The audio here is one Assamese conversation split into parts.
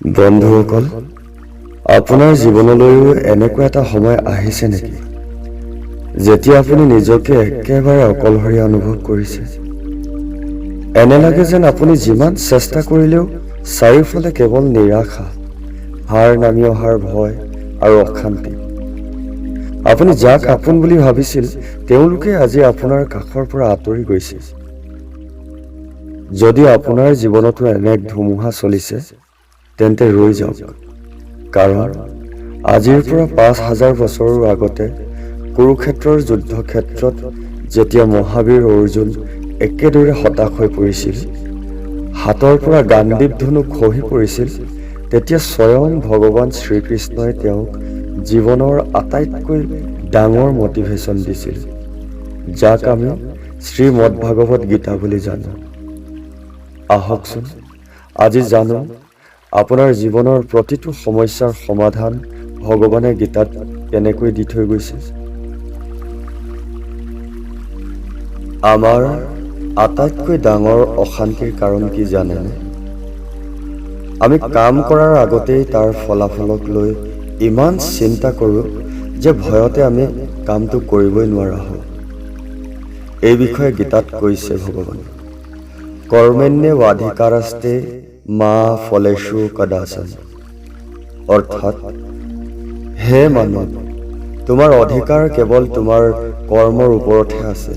বন্ধুসকল, আপোনাৰ জীৱনলৈও এনেকুৱা এটা সময় আহিছে নেকি যেতিয়া আপুনি নিজকে একেবাৰে অকলশৰীয়া অনুভৱ কৰিছে? এনে লাগে যেন আপুনি যিমান চেষ্টা কৰিলেও চাৰিওফালে কেৱল নিৰাশা, হাৰ নামি অহাৰ ভয় আৰু অশান্তি। আপুনি যাক আপোন বুলি ভাবিছিল তেওঁলোকে আজি আপোনাৰ কাষৰ পৰা আঁতৰি গৈছে। যদি আপোনাৰ জীৱনতো এনে এক ধুমুহা চলিছে, তেন্তে ৰৈ যাওক, কাৰণ আজিৰ পৰা ৫,০০০ বছৰৰ আগতে কুৰুক্ষেত্ৰৰ যুদ্ধক্ষেত্ৰত যেতিয়া মহাবীৰ অৰ্জুন একেদৰে হতাশ হৈ পৰিছিল, হাতৰ পৰা গাণ্ডীৱ ধনু খহি পৰিছিল, তেতিয়া স্বয়ং ভগৱান শ্ৰীকৃষ্ণই তেওঁক জীৱনৰ আটাইতকৈ ডাঙৰ মটিভেশ্যন দিছিল, যাক আমি শ্ৰীমদ্ভাগৱত গীতা বুলি জানো। আহকচোন আজি জানো আপোনাৰ জীৱনৰ প্ৰতিটো সমস্যাৰ সমাধান ভগৱানে গীতাত কেনেকৈ দি থৈ গৈছে। আমাৰ আটাইতকৈ ডাঙৰ অশান্তিৰ কাৰণ কি জানেনে? আমি কাম কৰাৰ আগতেই তাৰ ফলাফলক লৈ ইমান চিন্তা কৰোঁ যে ভয়তে আমি কামটো কৰিবই নোৱাৰা হওঁ। এই বিষয়ে গীতাত কৈছে ভগৱানে, কৰ্মণ্যেৱাধিকাৰস্তে মা ফলেষু কদাচন। অৰ্থাৎ, হে মানৱ, তোমাৰ অধিকাৰ কেৱল তোমাৰ কৰ্মৰ ওপৰতহে আছে,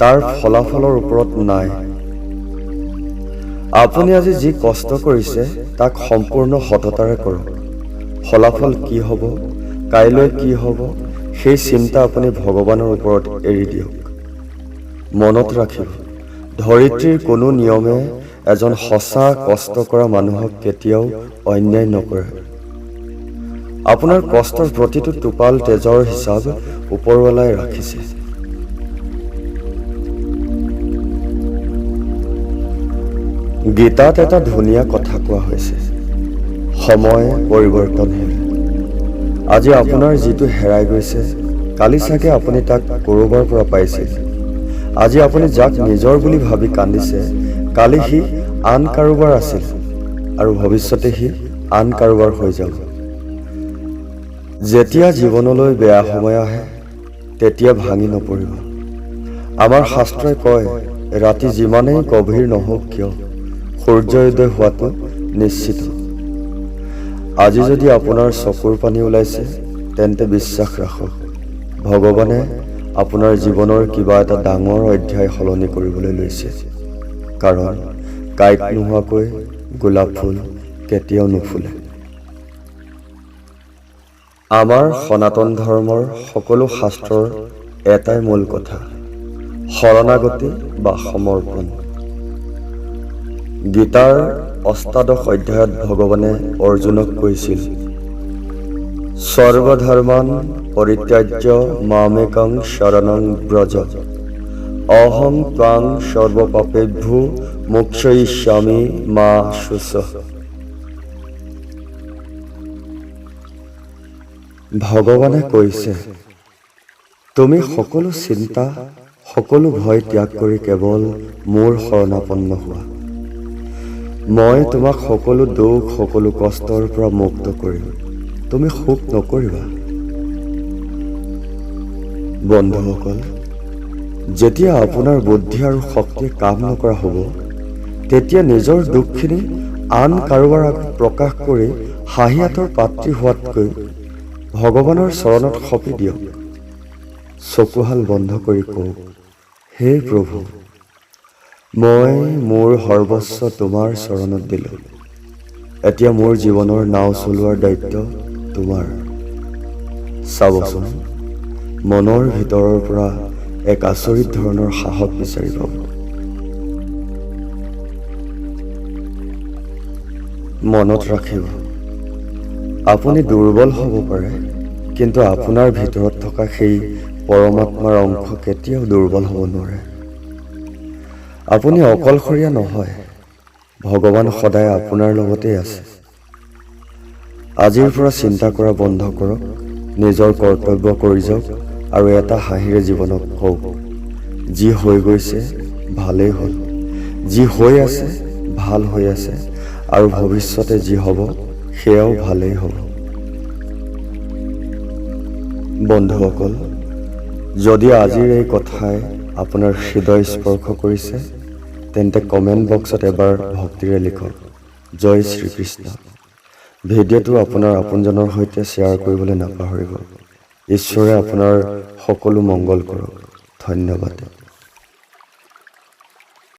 তাৰ ফলাফলৰ ওপৰত নাই। আপুনি আজি যি কষ্ট কৰিছে তাক সম্পূৰ্ণ সততাৰে কৰক। ফলাফল কি হ'ব, কাইলৈ কি হ'ব, সেই চিন্তা আপুনি ভগৱানৰ ওপৰত এৰি দিয়ক। মনত ৰাখিব, ধৰিত্ৰীৰ কোনো নিয়মে এজন সঁচা কষ্ট কৰা মানুহক কেতিয়াও অন্যায় নকৰে। আপোনাৰ কষ্টৰ প্ৰতিটো টোপাল তেজৰ হিচাপ ওপৰৱালাই ৰাখিছে। গীতাত এটা ধুনীয়া কথা কোৱা হৈছে, সময় পৰিৱৰ্তনশীল। আজি আপোনাৰ যিটো হেৰাই গৈছে, কালি চাগে আপুনি তাক ক'ৰবাৰ পৰা পাইছিল। আজি আপুনি যাক নিজৰ বুলি ভাবি কান্দিছে, কালি সি আন কাৰোবাৰ আছিল আৰু ভৱিষ্যতে সি আন কাৰোবাৰ হৈ যাব। যেতিয়া জীৱনলৈ বেয়া সময় আহে, তেতিয়া ভাঙি নপৰিব। আমাৰ শাস্ত্ৰই কয়, ৰাতি যিমানেই গভীৰ নহওক কিয় সূৰ্যোদয় হোৱাটো নিশ্চিত। আজি যদি আপোনাৰ চকুৰ পানী ওলাইছে, তেন্তে বিশ্বাস ৰাখক, ভগৱানে আপোনাৰ জীৱনৰ কিবা এটা ডাঙৰ অধ্যায় সলনি কৰিবলৈ লৈছে। কাৰণ কাঁইট নোহোৱাকৈ গোলাপ ফুল কেতিয়াও নুফুলে। আমাৰ সনাতন ধৰ্মৰ সকলো শাস্ত্ৰৰ এটাই মূল কথা, শৰণাগতি বা সমৰ্পণ। গীতাৰ ৮ অধ্যায়ত ভগৱানে অৰ্জুনক কৈছিল, সৰ্বধৰ্মান পৰিত্যাজ্য মামেকং শৰণং ব্ৰজ, অহং ত্বাং সৰ্বপাপেভ্যো মোক্ষয়িষ্যামি মা শুচঃ। ভগৱানে কৈছে, তুমি সকলো চিন্তা, সকলো ভয় ত্যাগ কৰি কেৱল মোৰ শৰণাপন্ন হোৱা। মই তোমাক সকলো দুখ, সকলো কষ্টৰ পৰা মুক্ত কৰিম। তুমি শোক নকৰিবা। বন্ধুসকল, যেতিয়া আপোনাৰ বুদ্ধি আৰু শক্তিয়ে কাম নকৰা হ'ব, তেতিয়া নিজৰ দুখখিনি আন কাৰোবাৰ আগত প্ৰকাশ কৰি হাঁহিয়াতৰ পাত্ৰী হোৱাতকৈ ভগৱানৰ চৰণত সঁপি দিয়ক। চকুহাল বন্ধ কৰি কওক, হে প্ৰভু, মই মোৰ সৰ্বস্ব তোমাৰ চৰণত দিলোঁ। এতিয়া মোৰ জীৱনৰ নাও চলোৱাৰ দায়িত্ব তোমাৰ। চাবচোন, মনৰ ভিতৰৰ পৰা এক আচৰিত ধৰণৰ সাহস বিচাৰি পাব। মনত ৰাখিব, আপুনি দুৰ্বল হ'ব পাৰে, কিন্তু আপোনাৰ ভিতৰত থকা সেই পৰমাত্মাৰ অংশ কেতিয়াও দুৰ্বল হ'ব নোৱাৰে। আপুনি অকলশৰীয়া নহয়, ভগৱান সদায় আপোনাৰ লগতেই আছে। আজিৰ পৰা চিন্তা কৰা বন্ধ কৰক, নিজৰ কৰ্তব্য কৰি যাওক আৰু এটা হাঁহিৰে জীৱনক কওক, যি হৈ গৈছে ভালেই হ'ল, যি হৈ আছে ভাল হৈ আছে, আৰু ভৱিষ্যতে যি হ'ব সেয়াও ভালেই হ'ব। বন্ধুসকল, যদি আজিৰ এই কথাই আপোনাৰ হৃদয় স্পৰ্শ কৰিছে, তেন্তে কমেণ্ট বক্সত এবাৰ ভক্তিৰে লিখক, জয় শ্ৰীকৃষ্ণ। ভিডিঅ'টো আপোনাৰ আপোনজনৰ সৈতে শ্বেয়াৰ কৰিবলৈ নাপাহৰিব। ঈশ্বৰে আপোনাৰ সকলো মংগল কৰক। ধন্যবাদ।